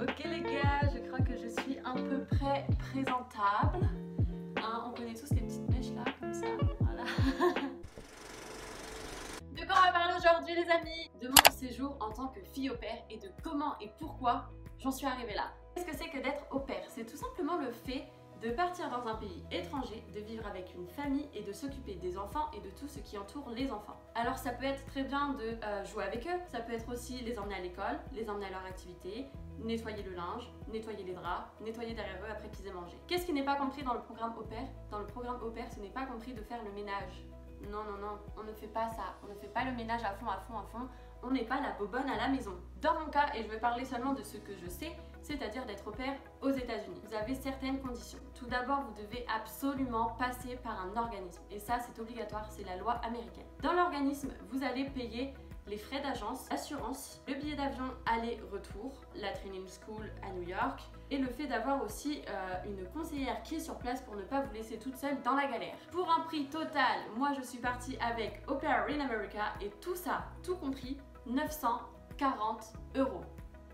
Ok les gars, je crois que je suis à peu près présentable. Hein, on connaît tous les petites mèches là, comme ça, voilà. De quoi on va parler aujourd'hui les amis? De mon séjour en tant que fille au pair et de comment et pourquoi j'en suis arrivée là. Qu'est-ce que c'est que d'être au pair? C'est tout simplement le fait de partir dans un pays étranger, de vivre avec une famille et de s'occuper des enfants et de tout ce qui entoure les enfants. Alors ça peut être très bien de jouer avec eux, ça peut être aussi les emmener à l'école, les emmener à leur activité, nettoyer le linge, nettoyer les draps, nettoyer derrière eux après qu'ils aient mangé. Qu'est-ce qui n'est pas compris dans le programme au pair? Dans le programme au pair, ce n'est pas compris de faire le ménage. Non, non, non, on ne fait pas ça, on ne fait pas le ménage à fond, on n'est pas la bobonne à la maison. Dans mon cas, et je vais parler seulement de ce que je sais, c'est-à-dire d'être au pair aux États-Unis. Vous avez certaines conditions. Tout d'abord, vous devez absolument passer par un organisme. Et ça, c'est obligatoire, c'est la loi américaine. Dans l'organisme, vous allez payer les frais d'agence, l'assurance, le billet d'avion aller-retour, la training school à New York, et le fait d'avoir aussi une conseillère qui est sur place pour ne pas vous laisser toute seule dans la galère. Pour un prix total, moi je suis partie avec Au Pair in America et tout ça, tout compris, 940 €.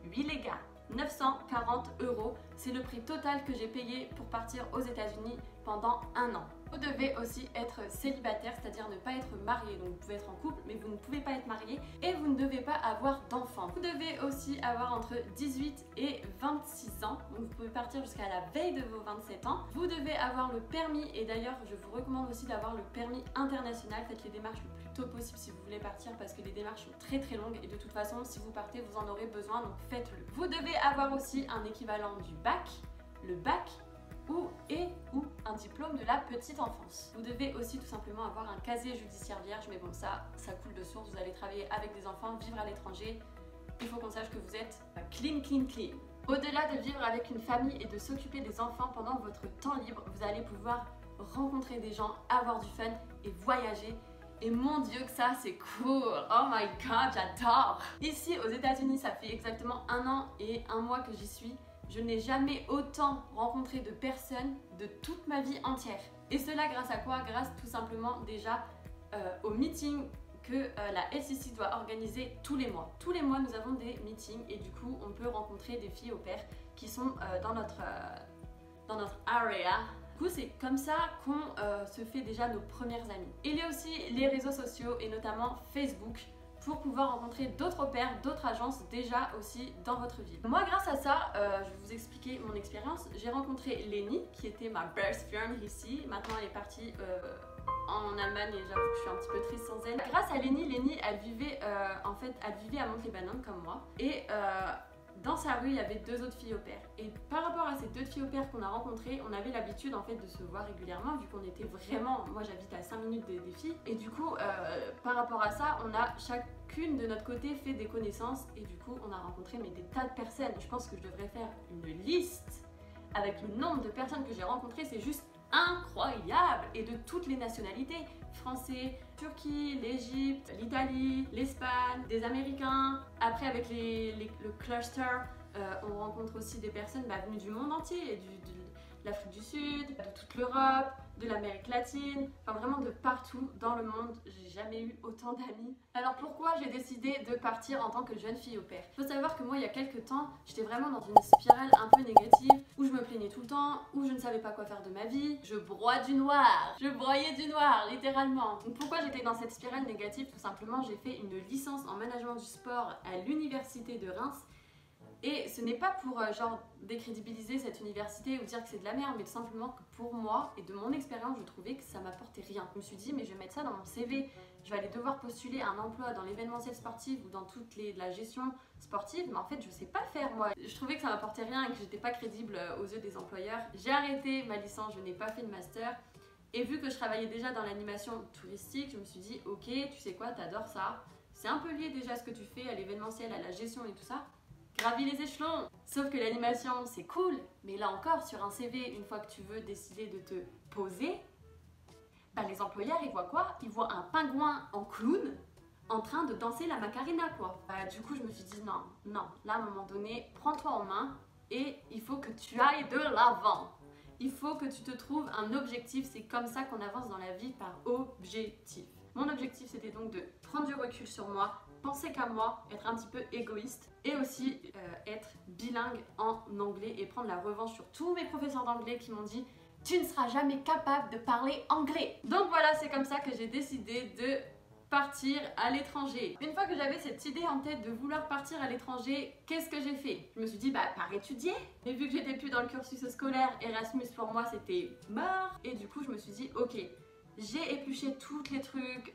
Oui les gars, 940 €, c'est le prix total que j'ai payé pour partir aux États-Unis pendant un an. Vous devez aussi être célibataire, c'est-à-dire ne pas être marié. Donc vous pouvez être en couple, mais vous ne pouvez pas être marié et vous ne devez pas avoir d'enfants. Vous devez aussi avoir entre 18 et 26 ans. Donc vous pouvez partir jusqu'à la veille de vos 27 ans. Vous devez avoir le permis et d'ailleurs je vous recommande aussi d'avoir le permis international. Faites les démarches le plus tôt possible si vous voulez partir parce que les démarches sont très très longues et de toute façon si vous partez vous en aurez besoin donc faites-le. Vous devez avoir aussi un équivalent du bac, le bac ou un diplôme de la petite enfance. Vous devez aussi tout simplement avoir un casier judiciaire vierge, mais bon ça coule de source, vous allez travailler avec des enfants, vivre à l'étranger, il faut qu'on sache que vous êtes clean, clean, clean. Au-delà de vivre avec une famille et de s'occuper des enfants pendant votre temps libre, vous allez pouvoir rencontrer des gens, avoir du fun et voyager. Et mon dieu que ça c'est cool, oh my god j'adore. Ici aux États-Unis ça fait exactement 1 an et 1 mois que j'y suis. Je n'ai jamais autant rencontré de personnes de toute ma vie entière. Et cela grâce à quoi? Grâce tout simplement déjà aux meetings que la SEC doit organiser tous les mois. Tous les mois nous avons des meetings et du coup on peut rencontrer des filles au pair qui sont dans notre area. Du coup c'est comme ça qu'on se fait déjà nos premières amies. Il y a aussi les réseaux sociaux et notamment Facebook pour pouvoir rencontrer d'autres pairs, d'autres agences déjà aussi dans votre ville. Moi grâce à ça, je vais vous expliquer mon expérience. J'ai rencontré Lenny qui était ma best friend ici. Maintenant elle est partie en Allemagne et j'avoue que je suis un petit peu triste sans elle. Grâce à Lenny elle vivait elle vivait à Mont-les-Bananes comme moi et dans sa rue, il y avait 2 autres filles au pair. Et par rapport à ces 2 filles au pair qu'on a rencontrées, on avait l'habitude en fait de se voir régulièrement vu qu'on était vraiment... Moi j'habite à 5 minutes des filles. Et du coup, par rapport à ça, on a chacune de notre côté fait des connaissances. Et du coup, on a rencontré des tas de personnes. Je pense que je devrais faire une liste avec le nombre de personnes que j'ai rencontrées. C'est juste incroyable. Et de toutes les nationalités. Français, Turquie, l'Égypte, l'Italie, l'Espagne, des Américains. Après avec le cluster, on rencontre aussi des personnes venues du monde entier, de l'Afrique du Sud, de toute l'Europe, de l'Amérique latine, enfin vraiment de partout dans le monde. J'ai jamais eu autant d'amis. Alors pourquoi j'ai décidé de partir en tant que jeune fille au pair? Il faut savoir que moi il y a quelques temps, j'étais vraiment dans une spirale un peu négative où je me plaignais tout le temps, où je ne savais pas quoi faire de ma vie. Je broyais du noir, littéralement. Donc pourquoi j'étais dans cette spirale négative? Tout simplement j'ai fait une licence en management du sport à l'université de Reims. Et ce n'est pas pour genre décrédibiliser cette université ou dire que c'est de la merde, mais tout simplement que pour moi et de mon expérience, je trouvais que ça m'apportait rien. Je me suis dit mais je vais mettre ça dans mon CV, je vais aller devoir postuler un emploi dans l'événementiel sportif ou dans la gestion sportive, mais en fait je sais pas le faire moi. Je trouvais que ça m'apportait rien et que j'étais pas crédible aux yeux des employeurs. J'ai arrêté ma licence, je n'ai pas fait de master. Et vu que je travaillais déjà dans l'animation touristique, je me suis dit ok, tu sais quoi, t'adores ça. C'est un peu lié déjà à ce que tu fais, à l'événementiel, à la gestion et tout ça. Gravis les échelons. Sauf que l'animation c'est cool, mais là encore sur un CV, une fois que tu veux décider de te poser, les employeurs ils voient quoi? Ils voient un pingouin en clown en train de danser la Macarena quoi. Du coup je me suis dit non, là à un moment donné, prends-toi en main et il faut que tu ailles de l'avant. Il faut que tu te trouves un objectif, c'est comme ça qu'on avance dans la vie par objectif. Mon objectif c'était donc de prendre du recul sur moi, penser qu'à moi, être un petit peu égoïste et aussi être bilingue. bilingue en anglais et prendre la revanche sur tous mes professeurs d'anglais qui m'ont dit « Tu ne seras jamais capable de parler anglais ». Donc voilà, c'est comme ça que j'ai décidé de partir à l'étranger. Une fois que j'avais cette idée en tête de vouloir partir à l'étranger, qu'est-ce que j'ai fait? Je me suis dit, bah, par étudier. Mais vu que j'étais plus dans le cursus scolaire, Erasmus pour moi c'était mort. Et du coup, je me suis dit, ok, j'ai épluché tous les trucs,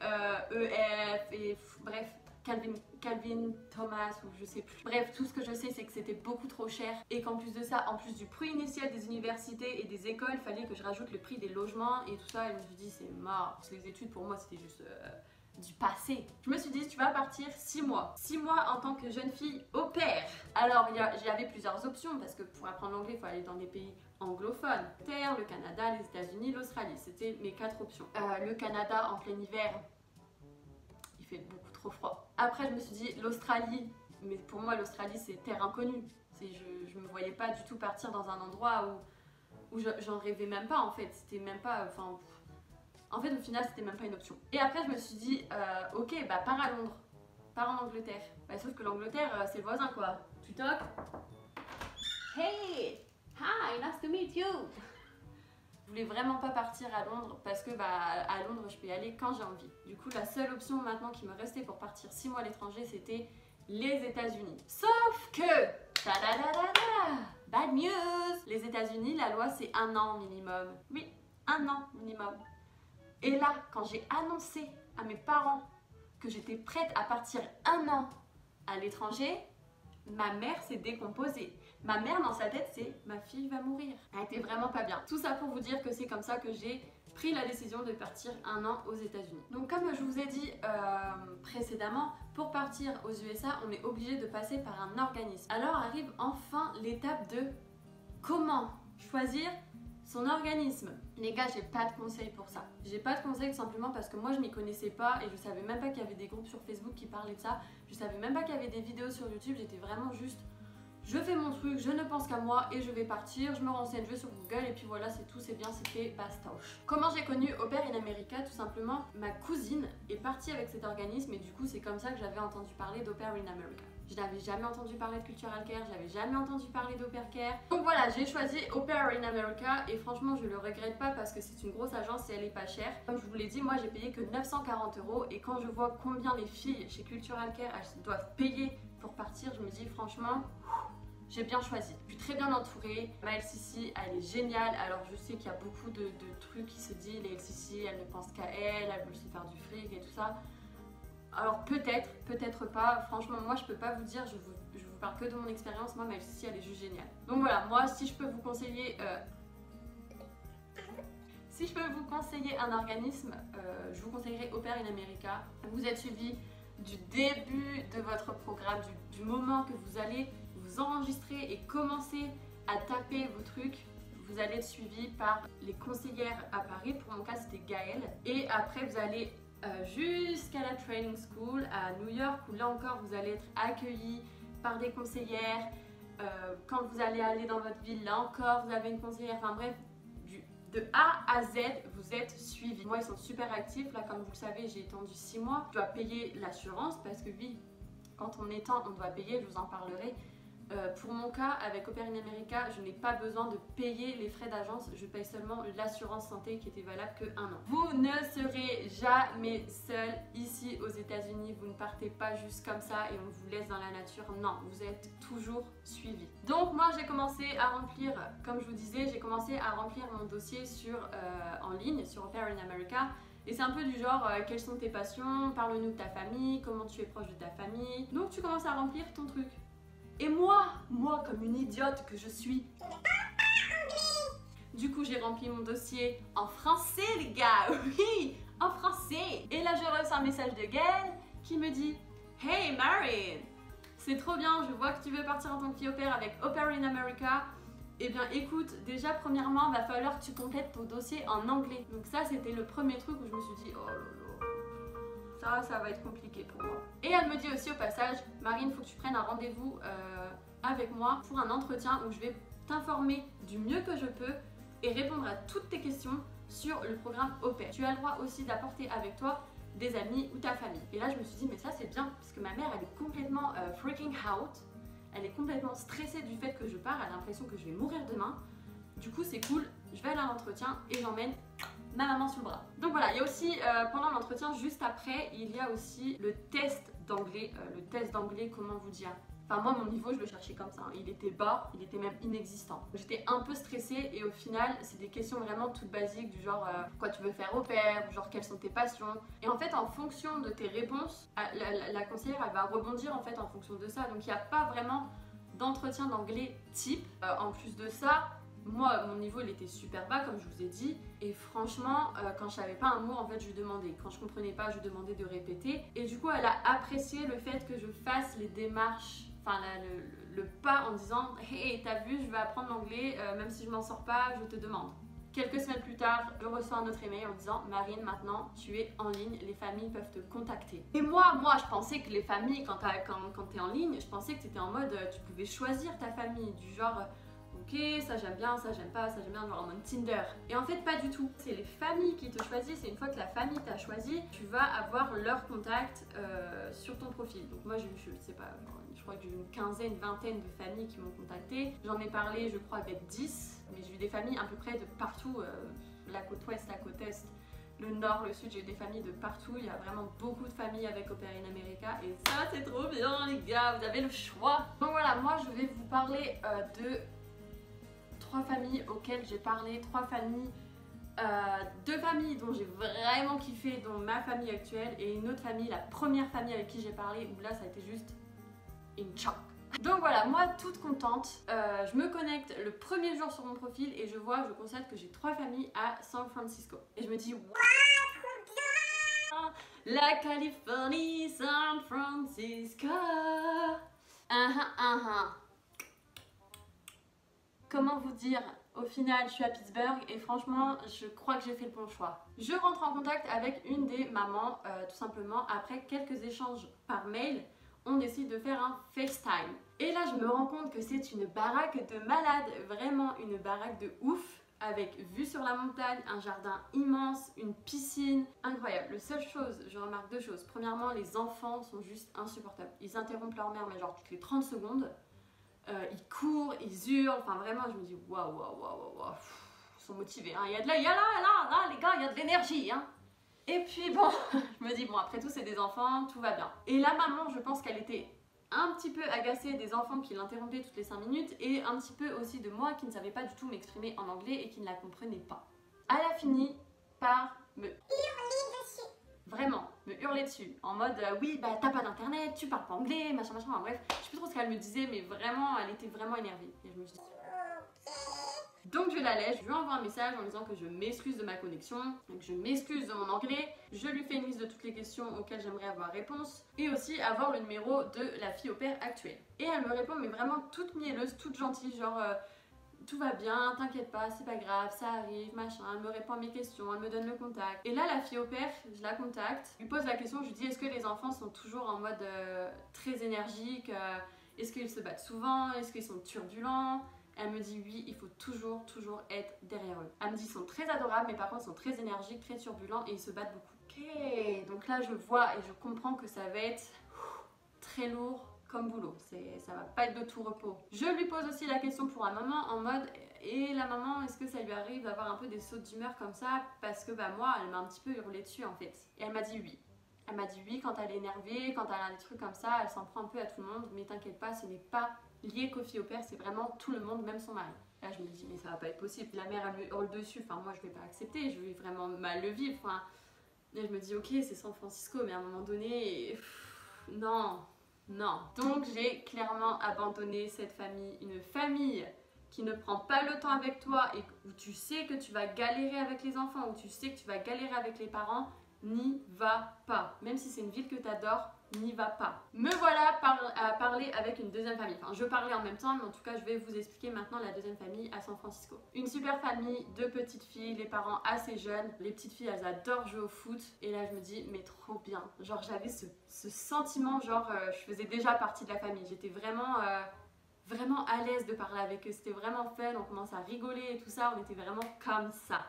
EF et bref, Calvin Thomas ou je sais plus. Bref, tout ce que je sais c'est que c'était beaucoup trop cher et qu'en plus de ça, en plus du prix initial des universités et des écoles, il fallait que je rajoute le prix des logements et tout ça. Et je me suis dit, c'est mort. Parce que les études pour moi c'était juste du passé. Je me suis dit, tu vas partir 6 mois. 6 mois en tant que jeune fille au pair. Alors, j'avais plusieurs options parce que pour apprendre l'anglais, il faut aller dans des pays anglophones. Le Canada, les États-Unis, l'Australie. C'était mes 4 options. Le Canada en plein hiver, il fait beaucoup trop froid. Après, je me suis dit, l'Australie, mais pour moi, l'Australie, c'est terre inconnue. Je me voyais pas du tout partir dans un endroit où j'en rêvais même pas en fait. C'était même pas. En fait, au final, c'était même pas une option. Et après, je me suis dit, ok, bah pars à Londres, pars en Angleterre. Bah, sauf que l'Angleterre, c'est le voisin quoi. Tu toques. Hey, hi, nice to meet you. Je voulais vraiment pas partir à Londres parce que bah à Londres, je peux y aller quand j'ai envie. Du coup, la seule option maintenant qui me restait pour partir 6 mois à l'étranger, c'était les États-Unis. Sauf que, bad news, les États-Unis, la loi c'est 1 an minimum. Oui, 1 an minimum. Et là, quand j'ai annoncé à mes parents que j'étais prête à partir 1 an à l'étranger, ma mère s'est décomposée. Ma mère, dans sa tête, c'est « ma fille va mourir ». Elle était vraiment pas bien. Tout ça pour vous dire que c'est comme ça que j'ai pris la décision de partir 1 an aux États-Unis. Donc comme je vous ai dit précédemment, pour partir aux USA, on est obligé de passer par un organisme. Alors arrive enfin l'étape de comment choisir son organisme. Les gars, j'ai pas de conseils pour ça. J'ai pas de conseils simplement parce que moi je m'y connaissais pas et je savais même pas qu'il y avait des groupes sur Facebook qui parlaient de ça. Je savais même pas qu'il y avait des vidéos sur YouTube. J'étais vraiment juste, je fais mon truc, je ne pense qu'à moi et je vais partir. Je me renseigne, je vais sur Google et puis voilà, c'est tout, c'est bien, c'est fait, bastoche. Comment j'ai connu Au Pair in America? Tout simplement, ma cousine est partie avec cet organisme et du coup c'est comme ça que j'avais entendu parler d'Au Pair in America. Je n'avais jamais entendu parler de Cultural Care, j'avais jamais entendu parler d'Au Pair Care. Donc voilà, j'ai choisi Au Pair in America et franchement je le regrette pas parce que c'est une grosse agence et elle est pas chère. Comme je vous l'ai dit, moi j'ai payé que 940 € et quand je vois combien les filles chez Cultural Care elles doivent payer pour partir, je me dis franchement, j'ai bien choisi. Je suis très bien entourée. Ma LCC, elle est géniale. Alors je sais qu'il y a beaucoup de trucs qui se disent, les LCC, elles ne pensent qu'à elles veulent se faire du fric et tout ça. Alors peut-être, peut-être pas. Franchement, moi je peux pas vous dire, je vous parle que de mon expérience. Moi, ma LCC, elle est juste géniale. Donc voilà, moi si je peux vous conseiller... Si je peux vous conseiller un organisme, je vous conseillerais Au Pair in America. Vous êtes suivi du début de votre programme, du moment que vous allez vous enregistrer et commencer à taper vos trucs. Vous allez être suivi par les conseillères à Paris. Pour mon cas, c'était Gaëlle. Et après, vous allez jusqu'à la training school à New York où là encore, vous allez être accueillis par des conseillères. Quand vous allez aller dans votre ville, là encore, vous avez une conseillère. Enfin bref, de A à Z, vous êtes suivis. Moi, ils sont super actifs. Là, comme vous le savez, j'ai étendu 6 mois. Je dois payer l'assurance parce que oui, quand on étend, on doit payer. Je vous en parlerai. Pour mon cas, avec Au Pair in America, je n'ai pas besoin de payer les frais d'agence. Je paye seulement l'assurance santé qui était valable que 1 an. Vous ne serez jamais seul ici aux États-Unis. Vous ne partez pas juste comme ça et on vous laisse dans la nature. Non, vous êtes toujours suivi. Donc moi, j'ai commencé à remplir, comme je vous disais, j'ai commencé à remplir mon dossier en ligne sur Au Pair in America. Et c'est un peu du genre, quelles sont tes passions? Parle-nous de ta famille, comment tu es proche de ta famille. Donc tu commences à remplir ton truc. Et moi comme une idiote que je suis, du coup j'ai rempli mon dossier en français les gars, oui, en français. Et là je reçois un message de Gaëlle qui me dit « Hey Marine, c'est trop bien, je vois que tu veux partir en tant que fille au pair avec Au Pair in America. Eh bien écoute, déjà premièrement, va falloir que tu complètes ton dossier en anglais. » Donc ça c'était le premier truc où je me suis dit « Oh là là. Ça va être compliqué pour moi. » Et elle me dit aussi au passage, Marine, il faut que tu prennes un rendez-vous avec moi pour un entretien où je vais t'informer du mieux que je peux et répondre à toutes tes questions sur le programme Au Pair. Tu as le droit aussi d'apporter avec toi des amis ou ta famille. Et là je me suis dit mais ça c'est bien parce que ma mère elle est complètement freaking out. elle est complètement stressée du fait que je pars, elle a l'impression que je vais mourir demain. Du coup c'est cool, je vais aller à l'entretien et j'emmène ma maman sous le bras. Donc voilà, il y a aussi pendant l'entretien, juste après, il y a aussi le test d'anglais. Le test d'anglais, comment vous dire? Enfin moi mon niveau je le cherchais comme ça, hein. Il était bas, il était même inexistant. J'étais un peu stressée et au final c'est des questions vraiment toutes basiques du genre quoi tu veux faire au pair, ou genre quelles sont tes passions. Et en fait en fonction de tes réponses, la conseillère elle va rebondir en fait en fonction de ça. Donc il n'y a pas vraiment d'entretien d'anglais type. En plus de ça, moi mon niveau il était super bas comme je vous ai dit. Et franchement quand je savais pas un mot en fait je lui demandais. Quand je comprenais pas je lui demandais de répéter. Et du coup elle a apprécié le fait que je fasse les démarches. Enfin, le pas en disant « Hey, t'as vu, je vais apprendre l'anglais, même si je m'en sors pas, je te demande. » Quelques semaines plus tard, je reçois un autre email en disant « Marine, maintenant, tu es en ligne, les familles peuvent te contacter. » Et moi, je pensais que les familles, quand t'es en ligne, je pensais que t'étais en mode, tu pouvais choisir ta famille, du genre ok, ça j'aime bien, ça j'aime pas, ça j'aime bien, genre en mode Tinder. Et en fait, pas du tout. C'est les familles qui te choisissent et une fois que la famille t'a choisi, tu vas avoir leur contact sur ton profil. Donc moi, je sais pas, je crois que j'ai eu une quinzaine, une vingtaine de familles qui m'ont contacté. J'en ai parlé, je crois, avec 10, mais j'ai eu des familles à peu près de partout, la côte ouest, la côte est, le nord, le sud, j'ai eu des familles de partout. Il y a vraiment beaucoup de familles avec Au Pair in America et ça, c'est trop bien, les gars, vous avez le choix. Donc voilà, moi, je vais vous parler de 3 familles auxquelles j'ai parlé, 3 familles, 2 familles dont j'ai vraiment kiffé, dont ma famille actuelle, et une autre famille, la première famille avec qui j'ai parlé, où là ça a été juste une choc. Donc voilà, moi toute contente, je me connecte le premier jour sur mon profil et je constate que j'ai 3 familles à San Francisco. Et je me dis, what, la Californie, San Francisco. Comment vous dire, au final je suis à Pittsburgh et franchement je crois que j'ai fait le bon choix. Je rentre en contact avec une des mamans tout simplement après quelques échanges par mail. On décide de faire un FaceTime. Et là je me rends compte que c'est une baraque de malade, vraiment une baraque de ouf, avec vue sur la montagne, un jardin immense, une piscine, incroyable. La seule chose, je remarque 2 choses. Premièrement, les enfants sont juste insupportables. Ils interrompent leur mère mais genre toutes les 30 secondes. Ils courent, ils hurlent, enfin vraiment je me dis waouh, ils sont motivés, hein. Il y a là les gars, il y a de l'énergie, hein. Et puis bon, je me dis bon après tout c'est des enfants, tout va bien. Et la maman je pense qu'elle était un petit peu agacée des enfants qui l'interrompaient toutes les 5 minutes et un petit peu aussi de moi qui ne savais pas du tout m'exprimer en anglais et qui ne la comprenait pas. Elle a fini par me hurler dessus. Vraiment, me hurler dessus, en mode oui bah t'as pas d'internet, tu parles pas anglais, machin, enfin bref, je sais plus trop ce qu'elle me disait mais vraiment elle était vraiment énervée et je me suis dit donc je la laisse, je lui envoie un message en disant que je m'excuse de ma connexion, que je m'excuse de mon anglais, je lui fais une liste de toutes les questions auxquelles j'aimerais avoir réponse et aussi avoir le numéro de la fille au pair actuelle. Et elle me répond mais vraiment toute mielleuse, toute gentille, genre tout va bien, t'inquiète pas, c'est pas grave, ça arrive, machin, elle me répond à mes questions, elle me donne le contact. Et là, la fille au pair, je la contacte, je lui pose la question, je lui dis est-ce que les enfants sont toujours en mode très énergique, est-ce qu'ils se battent souvent, est-ce qu'ils sont turbulents? Elle me dit oui, il faut toujours être derrière eux. Elle me dit ils sont très adorables, mais par contre ils sont très énergiques, très turbulents et ils se battent beaucoup. Ok, donc là je vois et je comprends que ça va être très lourd comme boulot, ça va pas être de tout repos. Je lui pose aussi la question pour la maman en mode et la maman est-ce que ça lui arrive d'avoir un peu des sautes d'humeur comme ça parce que bah moi elle m'a un petit peu hurlé dessus en fait. Et elle m'a dit oui. Elle m'a dit oui quand elle est énervée, quand elle a des trucs comme ça, elle s'en prend un peu à tout le monde mais t'inquiète pas, ce n'est pas lié qu'aux filles au pair, c'est vraiment tout le monde, même son mari. Là je me dis mais ça va pas être possible, la mère elle me hurle dessus, enfin moi je vais pas accepter, je vais vraiment mal le vivre, enfin. Et je me dis ok c'est San Francisco mais à un moment donné, non. Donc j'ai clairement abandonné cette famille, une famille qui ne prend pas le temps avec toi et où tu sais que tu vas galérer avec les enfants, où tu sais que tu vas galérer avec les parents, n'y va pas. Même si c'est une ville que tu adores, n'y va pas. Me voilà à parler avec une deuxième famille. Enfin, je parlais en même temps, mais en tout cas, je vais vous expliquer maintenant la deuxième famille à San Francisco. Une super famille, 2 petites filles, les parents assez jeunes. Les petites filles, elles adorent jouer au foot. Et là, je me dis, mais trop bien. Genre, j'avais ce sentiment, genre, je faisais déjà partie de la famille. J'étais vraiment à l'aise de parler avec eux. C'était vraiment fun, on commence à rigoler et tout ça. On était vraiment comme ça.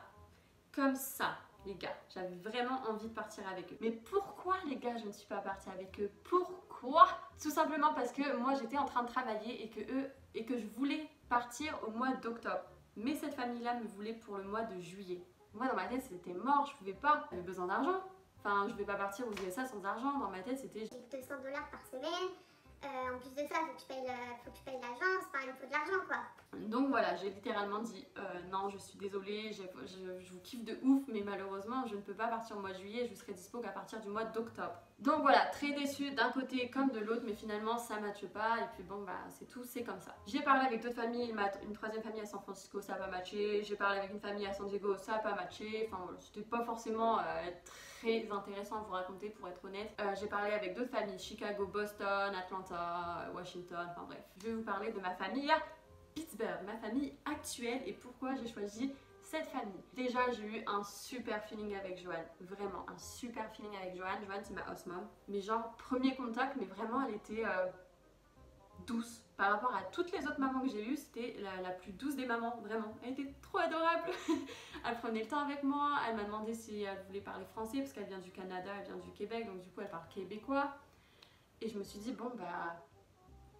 Comme ça. Les gars, j'avais vraiment envie de partir avec eux. Mais pourquoi les gars je ne suis pas partie avec eux? Pourquoi? Quoi? Tout simplement parce que moi j'étais en train de travailler et que je voulais partir au mois d'octobre. Mais cette famille-là me voulait pour le mois de juillet. Moi dans ma tête c'était mort, je pouvais pas, j'avais besoin d'argent. Enfin, je vais pas partir aux USA sans argent. Dans ma tête c'était 200 $ par semaine. En plus de ça, faut que tu payes l'agence, enfin il faut de l'argent quoi. Donc voilà, j'ai littéralement dit non, je suis désolée, je vous kiffe de ouf, mais malheureusement je ne peux pas partir au mois de juillet, je serai dispo qu'à partir du mois d'octobre. Donc voilà, très déçue d'un côté comme de l'autre, mais finalement ça matche pas, et puis bon bah c'est tout, c'est comme ça. J'ai parlé avec d'autres familles, une troisième famille à San Francisco, ça a pas matché, j'ai parlé avec une famille à San Diego, ça a pas matché, enfin voilà, c'était pas forcément très intéressant à vous raconter pour être honnête. J'ai parlé avec d'autres familles, Chicago, Boston, Atlanta, Washington, enfin bref. Je vais vous parler de ma famille à Pittsburgh, ma famille actuelle et pourquoi j'ai choisi cette famille. Déjà j'ai eu un super feeling avec Joanne, vraiment un super feeling avec Joanne. Joanne c'est ma house mom, mais genre premier contact, mais vraiment elle était douce. Par rapport à toutes les autres mamans que j'ai eues, c'était la plus douce des mamans, vraiment. Elle était trop adorable. Elle prenait le temps avec moi, elle m'a demandé si elle voulait parler français parce qu'elle vient du Canada, elle vient du Québec, donc du coup elle parle québécois. Et je me suis dit bon bah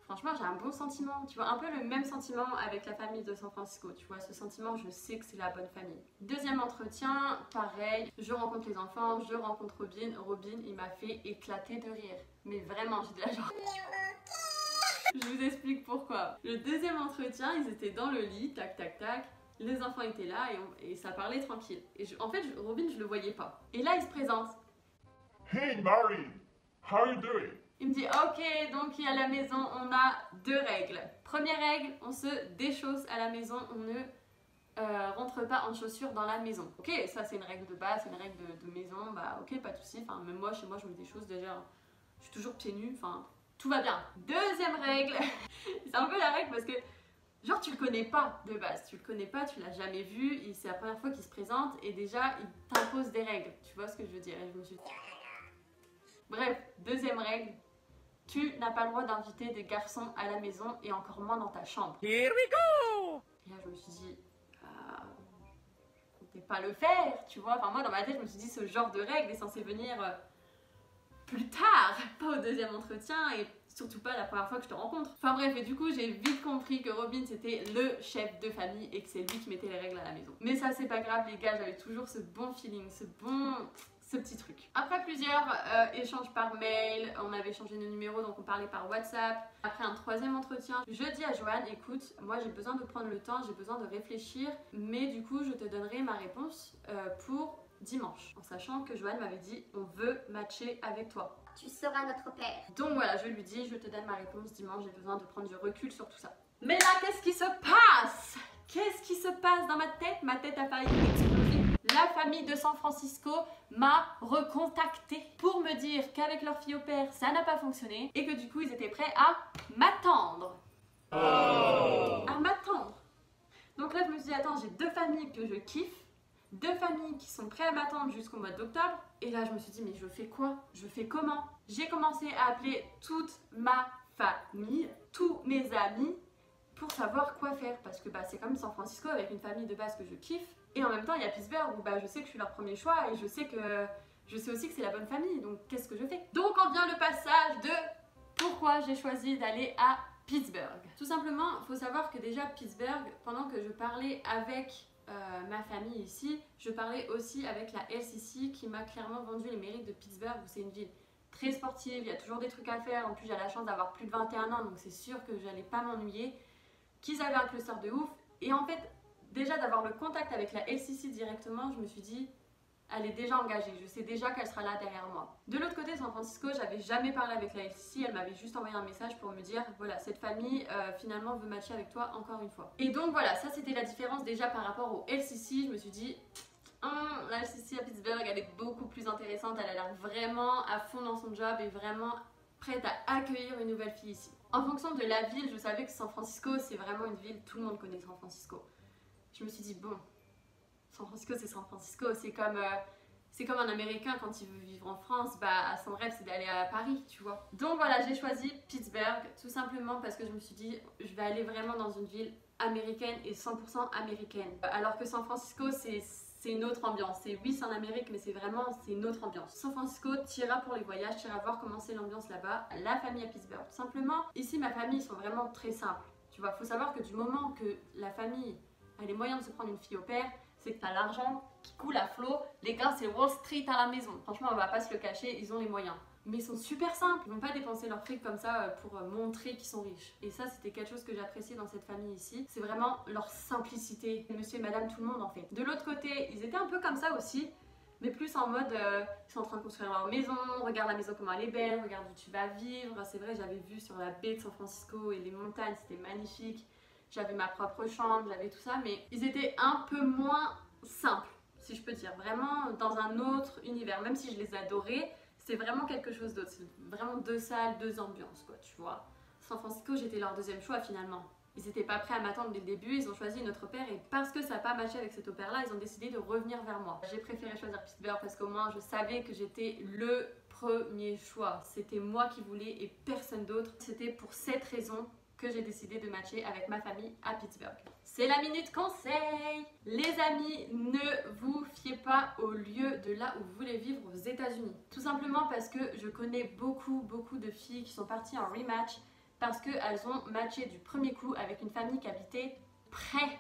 franchement j'ai un bon sentiment, tu vois, un peu le même sentiment avec la famille de San Francisco, tu vois, ce sentiment je sais que c'est la bonne famille. Deuxième entretien, pareil, je rencontre les enfants, je rencontre Robin, il m'a fait éclater de rire. Mais vraiment, j'étais là genre... Je vous explique pourquoi. Le deuxième entretien, ils étaient dans le lit, tac tac tac, les enfants étaient là et ça parlait tranquille. Et en fait, Robin, je le voyais pas. Et là, il se présente. Hey Mary, how are you doing? Il me dit ok, donc à la maison, on a deux règles. Première règle, on se déchausse à la maison, on ne rentre pas en chaussures dans la maison. Ok, ça c'est une règle de base, c'est une règle de maison, bah ok, pas de soucis. Enfin, même moi, chez moi, je me déchausse déjà, je suis toujours pieds nus, enfin... Tout va bien. Deuxième règle, c'est un peu la règle parce que genre tu le connais pas de base, tu le connais pas, tu l'as jamais vu, c'est la première fois qu'il se présente et déjà il t'impose des règles, tu vois ce que je veux dire. Et je me suis dit... Bref, deuxième règle, tu n'as pas le droit d'inviter des garçons à la maison et encore moins dans ta chambre. Here we go! Et là je me suis dit, je comptais pas le faire, tu vois, enfin moi dans ma tête je me suis dit ce genre de règle est censé venir... plus tard, pas au deuxième entretien et surtout pas la première fois que je te rencontre. Enfin bref, et du coup j'ai vite compris que Robin c'était le chef de famille et que c'est lui qui mettait les règles à la maison. Mais ça c'est pas grave les gars, j'avais toujours ce bon feeling, ce petit truc. Après plusieurs échanges par mail, on avait changé nos numéros donc on parlait par WhatsApp. Après un troisième entretien, je dis à Joanne, écoute, moi j'ai besoin de prendre le temps, j'ai besoin de réfléchir, mais du coup je te donnerai ma réponse pour dimanche, en sachant que Joanne m'avait dit on veut matcher avec toi. Tu seras notre père. Donc voilà, je lui dis je te donne ma réponse dimanche, j'ai besoin de prendre du recul sur tout ça. Mais là, qu'est-ce qui se passe? Qu'est-ce qui se passe dans ma tête? Ma tête a failli exploser. La famille de San Francisco m'a recontacté pour me dire qu'avec leur fille au père, ça n'a pas fonctionné et que du coup, ils étaient prêts à m'attendre. À m'attendre. Donc là, je me suis dit, attends, j'ai deux familles que je kiffe. Deux familles qui sont prêtes à m'attendre jusqu'au mois d'octobre. Et là, je me suis dit, mais je fais quoi? Je fais comment? J'ai commencé à appeler toute ma famille, tous mes amis, pour savoir quoi faire. Parce que bah, c'est comme San Francisco avec une famille de base que je kiffe. Et en même temps, il y a Pittsburgh où bah, je sais que je suis leur premier choix et je sais aussi que c'est la bonne famille. Donc, qu'est-ce que je fais? Donc, en vient le passage de pourquoi j'ai choisi d'aller à Pittsburgh. Tout simplement, il faut savoir que déjà, Pittsburgh, pendant que je parlais avec ma famille ici, je parlais aussi avec la LCC qui m'a clairement vendu les mérites de Pittsburgh où c'est une ville très sportive, il y a toujours des trucs à faire, en plus j'ai la chance d'avoir plus de 21 ans donc c'est sûr que j'allais pas m'ennuyer, qu'ils avaient un cluster de ouf et en fait déjà d'avoir le contact avec la LCC directement, je me suis dit elle est déjà engagée, je sais déjà qu'elle sera là derrière moi. De l'autre côté, San Francisco, j'avais jamais parlé avec la LCC, elle m'avait juste envoyé un message pour me dire voilà, cette famille finalement veut matcher avec toi encore une fois. Et donc voilà, ça c'était la différence déjà par rapport au LCC, je me suis dit la LCC à Pittsburgh, elle est beaucoup plus intéressante, elle a l'air vraiment à fond dans son job et vraiment prête à accueillir une nouvelle fille ici. En fonction de la ville, je savais que San Francisco, c'est vraiment une ville, tout le monde connaît San Francisco. Je me suis dit bon, San Francisco, c'est San Francisco, c'est comme un Américain quand il veut vivre en France, bah son rêve c'est d'aller à Paris, tu vois. Donc voilà, j'ai choisi Pittsburgh tout simplement parce que je me suis dit je vais aller vraiment dans une ville américaine et 100% américaine. Alors que San Francisco, c'est une autre ambiance. Oui, c'est en Amérique, mais c'est une autre ambiance. San Francisco, t'iras pour les voyages, t'iras voir comment c'est l'ambiance là-bas. La famille à Pittsburgh, tout simplement. Ici, ma famille, ils sont vraiment très simples. Tu vois, faut savoir que du moment que la famille a les moyens de se prendre une fille au pair, c'est que t'as l'argent qui coule à flot. Les gars, c'est Wall Street à la maison. Franchement, on va pas se le cacher, ils ont les moyens. Mais ils sont super simples. Ils vont pas dépenser leur fric comme ça pour montrer qu'ils sont riches. Et ça, c'était quelque chose que j'appréciais dans cette famille ici. C'est vraiment leur simplicité. Monsieur et madame, tout le monde en fait. De l'autre côté, ils étaient un peu comme ça aussi. Mais plus en mode, ils sont en train de construire leur maison, regarde la maison comment elle est belle, regarde où tu vas vivre. C'est vrai, j'avais vu sur la baie de San Francisco et les montagnes, c'était magnifique. J'avais ma propre chambre, j'avais tout ça, mais ils étaient un peu moins simples, si je peux dire. Vraiment dans un autre univers, même si je les adorais, c'est vraiment quelque chose d'autre. C'est vraiment 2 salles, 2 ambiances, quoi, tu vois. San Francisco, j'étais leur deuxième choix finalement. Ils n'étaient pas prêts à m'attendre dès le début, ils ont choisi une autre au pair et parce que ça n'a pas matché avec cette au pair là, ils ont décidé de revenir vers moi. J'ai préféré choisir Pittsburgh parce qu'au moins je savais que j'étais le premier choix. C'était moi qui voulais et personne d'autre. C'était pour cette raison que j'ai décidé de matcher avec ma famille à Pittsburgh. C'est la minute conseil. Les amis, ne vous fiez pas au lieu de là où vous voulez vivre aux États-Unis. Tout simplement parce que je connais beaucoup de filles qui sont parties en rematch parce qu'elles ont matché du premier coup avec une famille qui habitait près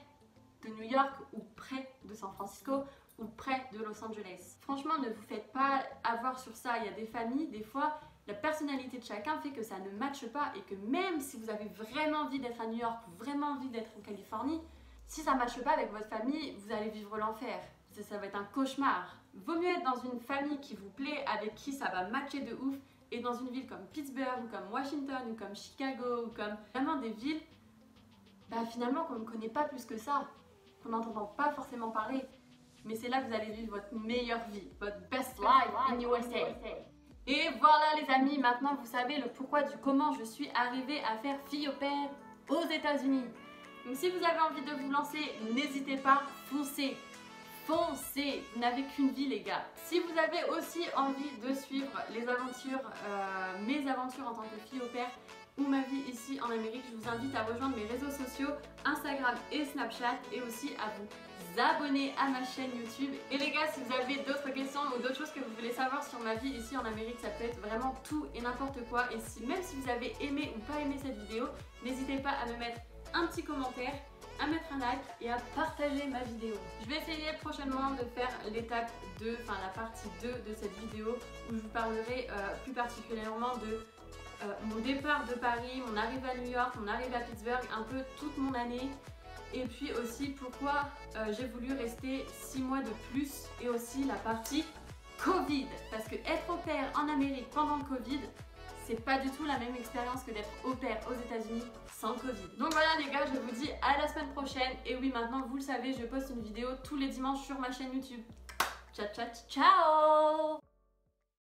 de New York ou près de San Francisco ou près de Los Angeles. Franchement, ne vous faites pas avoir sur ça. Il y a des familles, des fois, la personnalité de chacun fait que ça ne matche pas et que même si vous avez vraiment envie d'être à New York ou vraiment envie d'être en Californie, si ça ne matche pas avec votre famille, vous allez vivre l'enfer. Ça va être un cauchemar. Vaut mieux être dans une famille qui vous plaît, avec qui ça va matcher de ouf, et dans une ville comme Pittsburgh, ou comme Washington, ou comme Chicago, ou comme vraiment des villes finalement qu'on ne connaît pas plus que ça, qu'on n'entend pas forcément parler. Mais c'est là que vous allez vivre votre meilleure vie, votre best life in USA. Et voilà les amis, maintenant vous savez le pourquoi du comment je suis arrivée à faire fille au pair aux États-Unis. Donc si vous avez envie de vous lancer, n'hésitez pas, foncez. Foncez, vous n'avez qu'une vie les gars. Si vous avez aussi envie de suivre les aventures, mes aventures en tant que fille au pair ou ma vie ici en Amérique, je vous invite à rejoindre mes réseaux sociaux, Instagram et Snapchat, et aussi à vous abonner à ma chaîne YouTube. Et les gars, si vous avez d'autres questions ou d'autres choses que vous voulez savoir sur ma vie ici en Amérique, ça peut être vraiment tout et n'importe quoi. Et si même si vous avez aimé ou pas aimé cette vidéo, n'hésitez pas à me mettre un petit commentaire, à mettre un like et à partager ma vidéo. Je vais essayer prochainement de faire l'étape 2, la partie 2 de cette vidéo où je vous parlerai plus particulièrement de mon départ de Paris, mon arrivée à New York, mon arrivée à Pittsburgh, un peu toute mon année. Et puis aussi pourquoi j'ai voulu rester 6 mois de plus et aussi la partie Covid. Parce que être au pair en Amérique pendant le Covid, c'est pas du tout la même expérience que d'être au pair aux États-Unis sans Covid. Donc voilà les gars, je vous dis à la semaine prochaine. Et oui, maintenant vous le savez, je poste une vidéo tous les dimanches sur ma chaîne YouTube. Ciao ciao ciao.